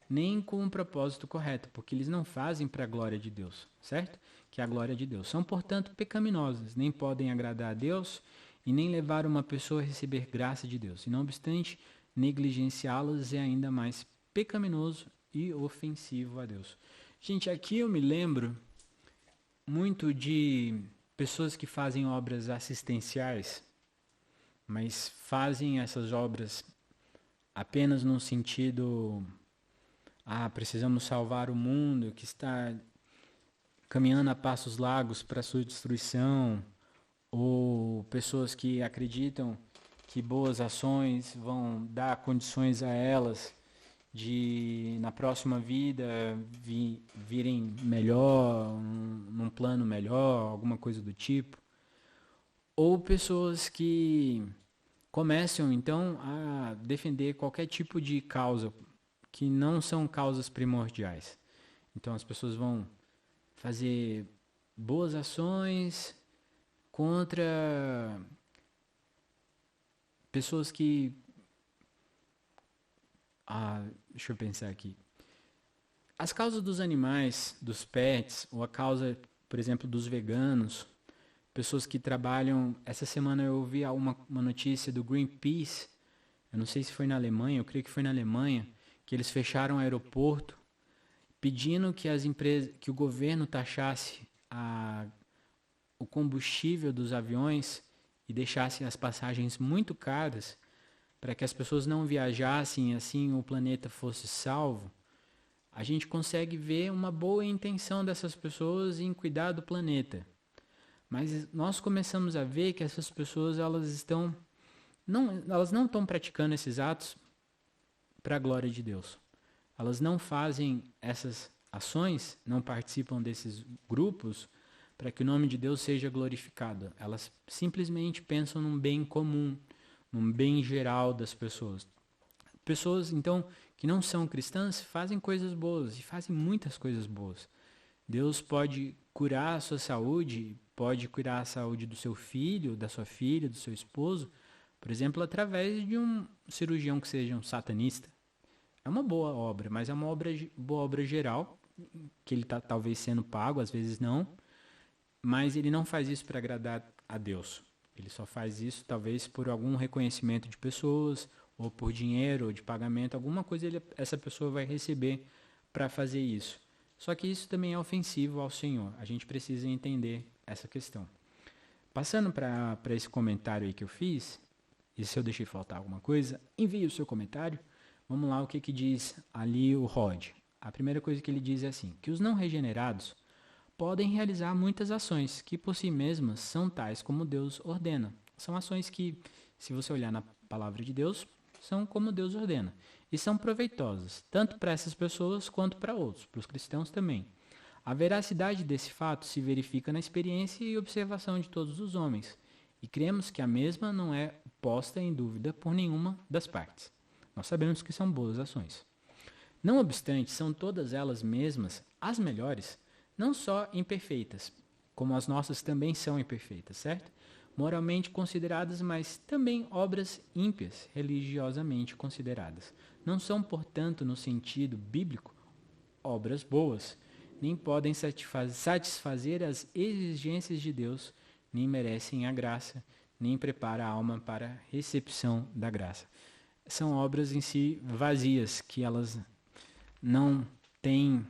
nem com um propósito correto, porque eles não fazem para a glória de Deus, certo? Que é a glória de Deus. São, portanto, pecaminosas, nem podem agradar a Deus e nem levar uma pessoa a receber graça de Deus. E não obstante, negligenciá-las é ainda mais pecaminoso e ofensivo a Deus. Gente, aqui eu me lembro muito de pessoas que fazem obras assistenciais, mas fazem essas obras apenas no sentido... precisamos salvar o mundo que está caminhando a passos largos para sua destruição, ou pessoas que acreditam que boas ações vão dar condições a elas de, na próxima vida, virem melhor, num plano melhor, alguma coisa do tipo. Ou pessoas que começam, então, a defender qualquer tipo de causa que não são causas primordiais. Então as pessoas vão fazer boas ações contra pessoas que... deixa eu pensar aqui. As causas dos animais, dos pets, ou a causa, por exemplo, dos veganos, pessoas que trabalham... Essa semana eu ouvi uma notícia do Greenpeace, eu não sei se foi na Alemanha, eu creio que foi na Alemanha, que eles fecharam o aeroporto pedindo que as empresas, que o governo taxasse o combustível dos aviões e deixasse as passagens muito caras para que as pessoas não viajassem e assim o planeta fosse salvo. A gente consegue ver uma boa intenção dessas pessoas em cuidar do planeta. Mas nós começamos a ver que essas pessoas elas não estão praticando esses atos para a glória de Deus. Elas não fazem essas ações, não participam desses grupos para que o nome de Deus seja glorificado. Elas simplesmente pensam num bem comum, num bem geral das pessoas. Pessoas, então, que não são cristãs fazem coisas boas e fazem muitas coisas boas. Deus pode curar a sua saúde, pode curar a saúde do seu filho, da sua filha, do seu esposo, por exemplo, através de um cirurgião que seja um satanista. É uma boa obra, mas é uma boa obra geral, que ele está talvez sendo pago, às vezes não, mas ele não faz isso para agradar a Deus. Ele só faz isso talvez por algum reconhecimento de pessoas, ou por dinheiro, ou de pagamento, alguma coisa essa pessoa vai receber para fazer isso. Só que isso também é ofensivo ao Senhor. A gente precisa entender essa questão. Passando para esse comentário aí que eu fiz, e se eu deixei faltar alguma coisa, envie o seu comentário. Vamos lá, o que diz ali o Rod. A primeira coisa que ele diz é assim, que os não regenerados podem realizar muitas ações que por si mesmas são tais como Deus ordena. São ações que, se você olhar na palavra de Deus, são como Deus ordena. E são proveitosas, tanto para essas pessoas quanto para outros, para os cristãos também. A veracidade desse fato se verifica na experiência e observação de todos os homens, e cremos que a mesma não é posta em dúvida por nenhuma das partes. Nós sabemos que são boas ações. Não obstante, são todas elas mesmas as melhores, não só imperfeitas, como as nossas também são imperfeitas, certo? Moralmente consideradas, mas também obras ímpias, religiosamente consideradas. Não são, portanto, no sentido bíblico, obras boas, nem podem satisfazer as exigências de Deus, nem merecem a graça, nem preparam a alma para a recepção da graça. São obras em si vazias, que elas não têm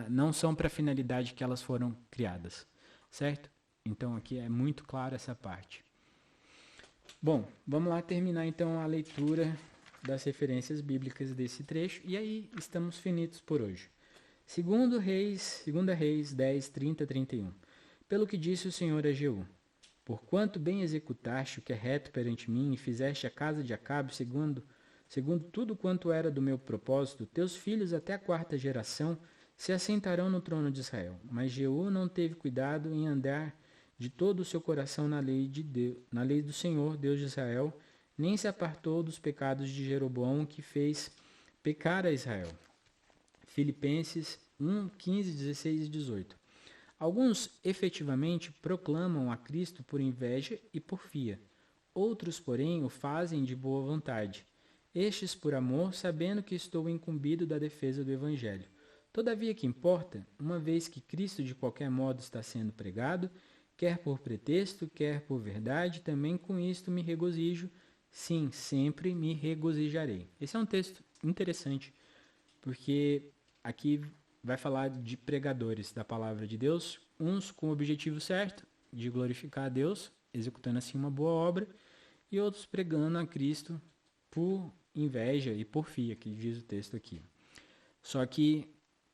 não são para a finalidade que elas foram criadas, certo? Então aqui é muito claro essa parte. Bom, vamos lá terminar então a leitura das referências bíblicas desse trecho, e aí estamos finitos por hoje. 2 Reis 10, 30, 31. Pelo que disse o Senhor a Jeú: porquanto bem executaste o que é reto perante mim, e fizeste a casa de Acabe segundo tudo quanto era do meu propósito, teus filhos até a 4ª geração se assentarão no trono de Israel. Mas Jeú não teve cuidado em andar de todo o seu coração na lei do Senhor, Deus de Israel, nem se apartou dos pecados de Jeroboão, que fez pecar a Israel. Filipenses 1, 15, 16 e 18. Alguns efetivamente proclamam a Cristo por inveja e porfia. Outros, porém, o fazem de boa vontade. Estes por amor, sabendo que estou incumbido da defesa do Evangelho. Todavia que importa, uma vez que Cristo de qualquer modo está sendo pregado, quer por pretexto, quer por verdade, também com isto me regozijo, sim, sempre me regozijarei. Esse é um texto interessante, porque aqui vai falar de pregadores da palavra de Deus, uns com o objetivo certo, de glorificar a Deus, executando assim uma boa obra, e outros pregando a Cristo por inveja e porfia, que diz o texto aqui. Só que,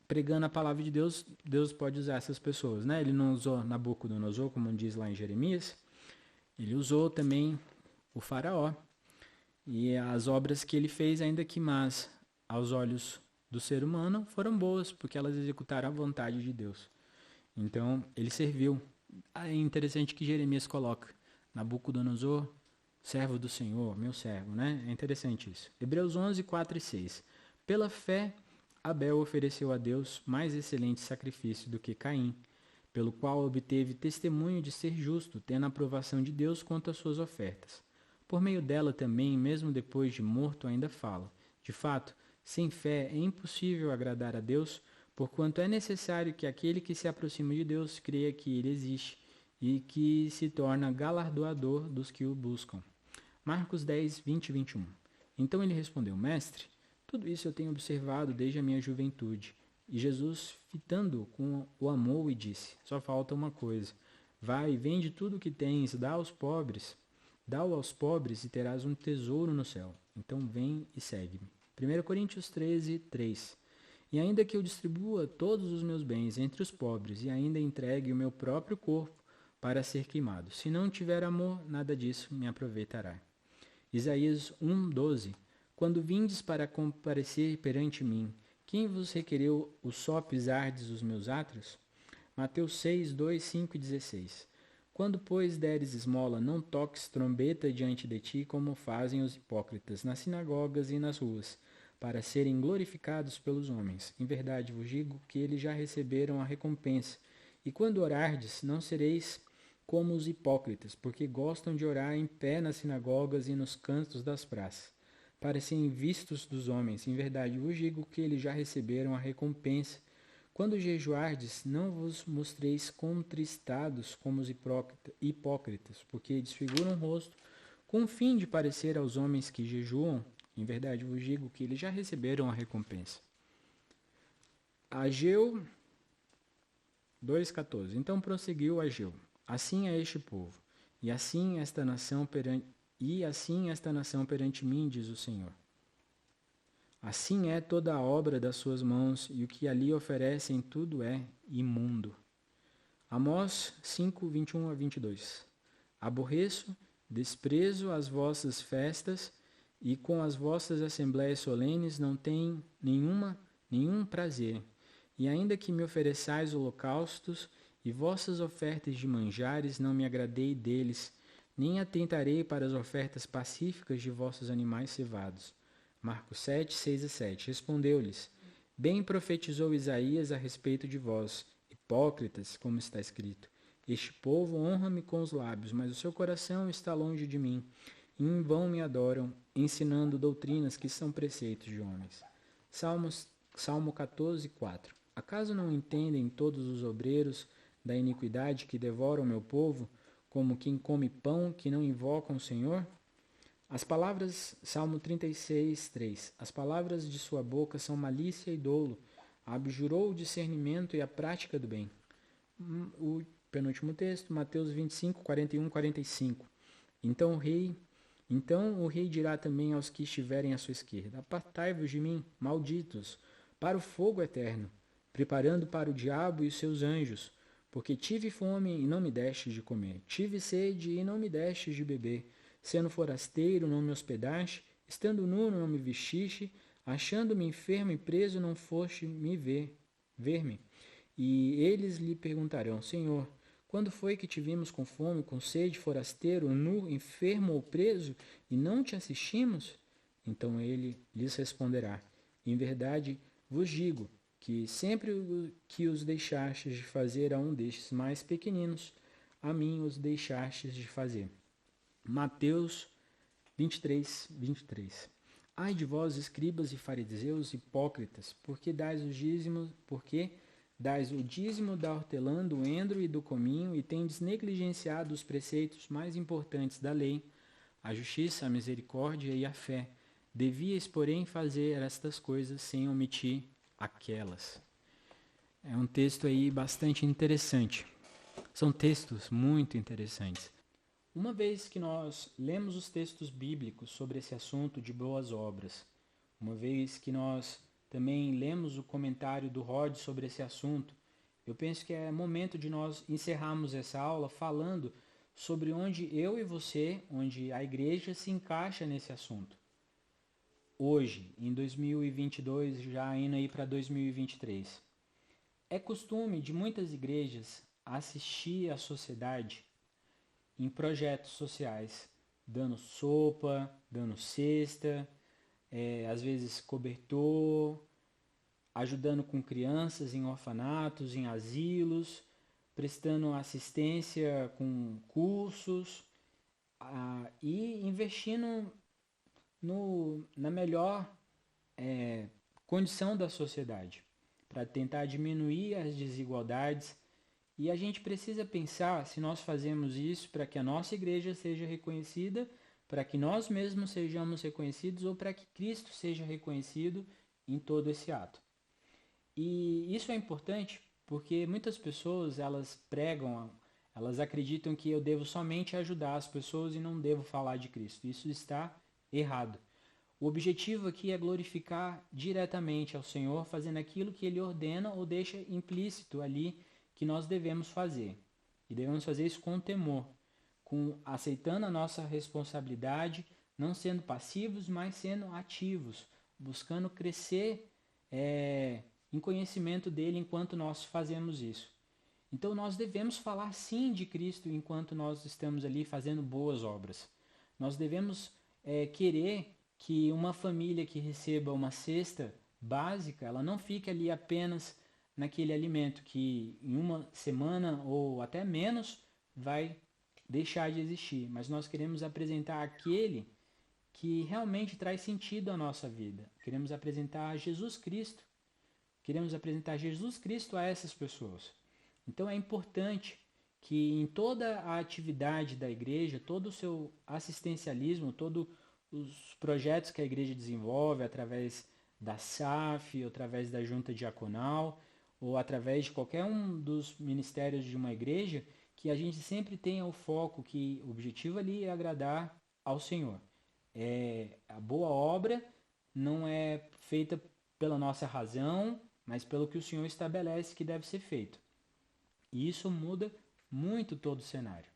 pregando a palavra de Deus, Deus pode usar essas pessoas, né? Ele não usou Nabucodonosor, como diz lá em Jeremias, ele usou também o faraó, e as obras que ele fez, ainda que más aos olhos do ser humano, foram boas, porque elas executaram a vontade de Deus. Então, ele serviu. É interessante que Jeremias coloca Nabucodonosor, servo do Senhor, meu servo, né? É interessante isso. Hebreus 11, 4 e 6. Pela fé, Abel ofereceu a Deus mais excelente sacrifício do que Caim, pelo qual obteve testemunho de ser justo, tendo a aprovação de Deus quanto às suas ofertas. Por meio dela também, mesmo depois de morto, ainda fala. De fato, sem fé é impossível agradar a Deus, porquanto é necessário que aquele que se aproxima de Deus creia que ele existe e que se torna galardoador dos que o buscam. Marcos 10, 20 e 21. Então ele respondeu: Mestre, tudo isso eu tenho observado desde a minha juventude. E Jesus, fitando-o, o amou e disse: só falta uma coisa. Vai, vende tudo o que tens, dá-o aos pobres e terás um tesouro no céu. Então vem e segue-me. 1 Coríntios 13, 3. E ainda que eu distribua todos os meus bens entre os pobres e ainda entregue o meu próprio corpo para ser queimado, se não tiver amor, nada disso me aproveitará. Isaías 1, 12. Quando vindes para comparecer perante mim, quem vos requereu o só pisardes os meus átrios? Mateus 6, 2, 5 e 16. Quando, pois, deres esmola, não toques trombeta diante de ti, como fazem os hipócritas nas sinagogas e nas ruas, para serem glorificados pelos homens. Em verdade vos digo que eles já receberam a recompensa. E quando orardes, não sereis como os hipócritas, porque gostam de orar em pé nas sinagogas e nos cantos das praças, para serem vistos dos homens. Em verdade vos digo que eles já receberam a recompensa. Quando jejuardes, não vos mostreis contristados como os hipócritas, porque desfiguram o rosto, com o fim de parecer aos homens que jejuam. Em verdade vos digo que eles já receberam a recompensa. Ageu 2,14. Então prosseguiu Ageu: assim é este povo, e assim esta nação perante mim, diz o Senhor. Assim é toda a obra das suas mãos, e o que ali oferecem tudo é imundo. Amós 5, 21 a 22. Aborreço, desprezo as vossas festas, e com as vossas assembléias solenes não tem nenhum prazer. E ainda que me ofereçais holocaustos e vossas ofertas de manjares, não me agradei deles, nem atentarei para as ofertas pacíficas de vossos animais cevados. Marcos 7, 6 a 7. Respondeu-lhes: Bem profetizou Isaías a respeito de vós, hipócritas, como está escrito. Este povo honra-me com os lábios, mas o seu coração está longe de mim. E em vão me adoram, ensinando doutrinas que são preceitos de homens. Salmo 14, 4. Acaso não entendem todos os obreiros da iniquidade que devoram meu povo, como quem come pão que não invocam o Senhor? As palavras, Salmo 36, 3. As palavras de sua boca são malícia e dolo. Abjurou o discernimento e a prática do bem. O penúltimo texto, Mateus 25, 41, 45. Então o rei dirá também aos que estiverem à sua esquerda: Apartai-vos de mim, malditos, para o fogo eterno, preparando para o diabo e os seus anjos, porque tive fome e não me destes de comer, tive sede e não me destes de beber, sendo forasteiro não me hospedaste, estando nu não me vestiste, achando-me enfermo e preso não foste me ver-me. E eles lhe perguntarão: Senhor, quando foi que te vimos com fome, com sede, forasteiro, nu, enfermo ou preso, e não te assistimos? Então ele lhes responderá: Em verdade vos digo que sempre que os deixastes de fazer a um destes mais pequeninos, a mim os deixastes de fazer. Mateus 23, 23. Ai de vós, escribas e fariseus hipócritas, porque dais o dízimo da hortelã, do endro e do cominho, e tendes negligenciado os preceitos mais importantes da lei, a justiça, a misericórdia e a fé. Devíeis, porém, fazer estas coisas sem omitir aquelas. É um texto aí bastante interessante. São textos muito interessantes. Uma vez que nós lemos os textos bíblicos sobre esse assunto de boas obras, uma vez que nós também lemos o comentário do Rod sobre esse assunto, eu penso que é momento de nós encerrarmos essa aula falando sobre onde eu e você, onde a igreja se encaixa nesse assunto. Hoje, em 2022, já indo aí para 2023, é costume de muitas igrejas assistir a sociedade em projetos sociais, dando sopa, dando cesta, às vezes cobertor, ajudando com crianças em orfanatos, em asilos, prestando assistência com cursos e investindo na melhor condição da sociedade, para tentar diminuir as desigualdades. E a gente precisa pensar se nós fazemos isso para que a nossa igreja seja reconhecida, para que nós mesmos sejamos reconhecidos ou para que Cristo seja reconhecido em todo esse ato. E isso é importante porque muitas pessoas, elas pregam, elas acreditam que eu devo somente ajudar as pessoas e não devo falar de Cristo. Isso está errado. O objetivo aqui é glorificar diretamente ao Senhor, fazendo aquilo que Ele ordena ou deixa implícito ali que nós devemos fazer. E devemos fazer isso com temor, aceitando a nossa responsabilidade, não sendo passivos, mas sendo ativos, buscando crescer em conhecimento dele enquanto nós fazemos isso. Então nós devemos falar sim de Cristo enquanto nós estamos ali fazendo boas obras. Nós devemos querer que uma família que receba uma cesta básica, ela não fique ali apenas naquele alimento que em uma semana ou até menos vai deixar de existir. Mas nós queremos apresentar aquele que realmente traz sentido à nossa vida. Queremos apresentar Jesus Cristo. Queremos apresentar Jesus Cristo a essas pessoas. Então é importante que em toda a atividade da igreja, todo o seu assistencialismo, todos os projetos que a igreja desenvolve através da SAF, através da junta diaconal, ou através de qualquer um dos ministérios de uma igreja, que a gente sempre tenha o foco que o objetivo ali é agradar ao Senhor. A boa obra não é feita pela nossa razão, mas pelo que o Senhor estabelece que deve ser feito. E isso muda muito todo o cenário.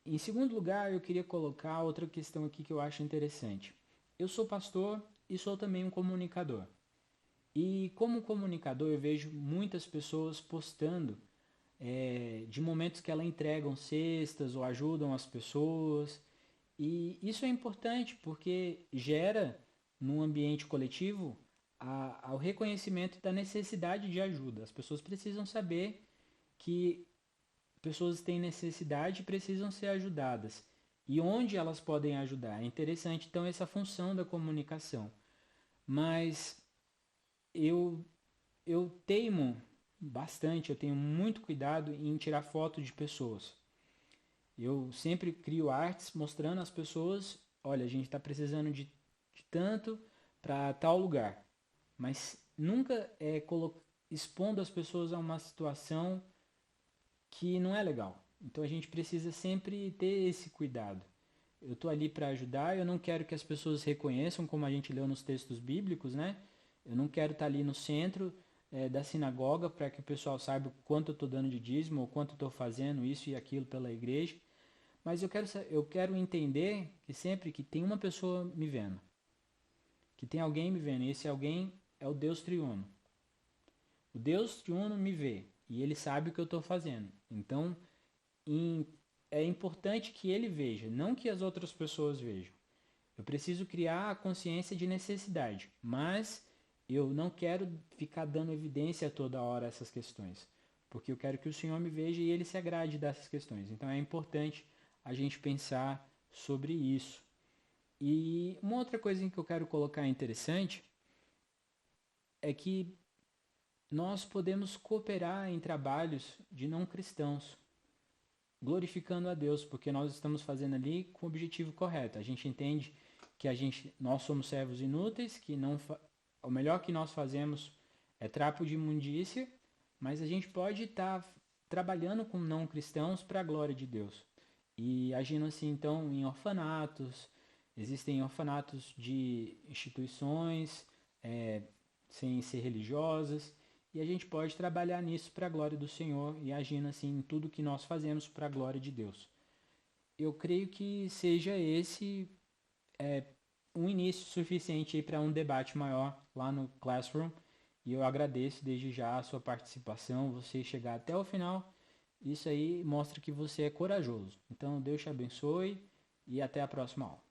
Em segundo lugar, eu queria colocar outra questão aqui que eu acho interessante. Eu sou pastor e sou também um comunicador. E como comunicador, eu vejo muitas pessoas postando de momentos que ela entregam cestas ou ajudam as pessoas. E isso é importante porque gera, num ambiente coletivo, o reconhecimento da necessidade de ajuda. As pessoas precisam saber que pessoas têm necessidade e precisam ser ajudadas. E onde elas podem ajudar. É interessante, então, essa função da comunicação. Mas eu, eu teimo bastante, eu tenho muito cuidado em tirar foto de pessoas. Eu sempre crio artes mostrando às pessoas, olha, a gente está precisando de tanto para tal lugar. Mas nunca expondo as pessoas a uma situação que não é legal. Então a gente precisa sempre ter esse cuidado. Eu estou ali para ajudar, eu não quero que as pessoas reconheçam, como a gente leu nos textos bíblicos, né? Eu não quero estar ali no centro da sinagoga para que o pessoal saiba quanto eu estou dando de dízimo ou quanto eu estou fazendo isso e aquilo pela igreja. Mas eu quero entender que sempre que tem uma pessoa me vendo, que tem alguém me vendo, e esse alguém é o Deus triuno. O Deus triuno me vê e ele sabe o que eu estou fazendo. Então, é importante que ele veja, não que as outras pessoas vejam. Eu preciso criar a consciência de necessidade, mas eu não quero ficar dando evidência toda hora a essas questões, porque eu quero que o Senhor me veja e ele se agrade dessas questões. Então é importante a gente pensar sobre isso. E uma outra coisa que eu quero colocar interessante é que nós podemos cooperar em trabalhos de não cristãos, glorificando a Deus, porque nós estamos fazendo ali com o objetivo correto. A gente entende que nós somos servos inúteis, que não o melhor que nós fazemos é trapo de imundícia, mas a gente pode estar trabalhando com não cristãos para a glória de Deus. E agindo assim, então, em orfanatos, existem orfanatos de instituições, sem ser religiosas, e a gente pode trabalhar nisso para a glória do Senhor e agindo assim em tudo que nós fazemos para a glória de Deus. Eu creio que seja esse um início suficiente para um debate maior lá no Classroom. E eu agradeço desde já a sua participação, você chegar até o final. Isso aí mostra que você é corajoso. Então, Deus te abençoe e até a próxima aula.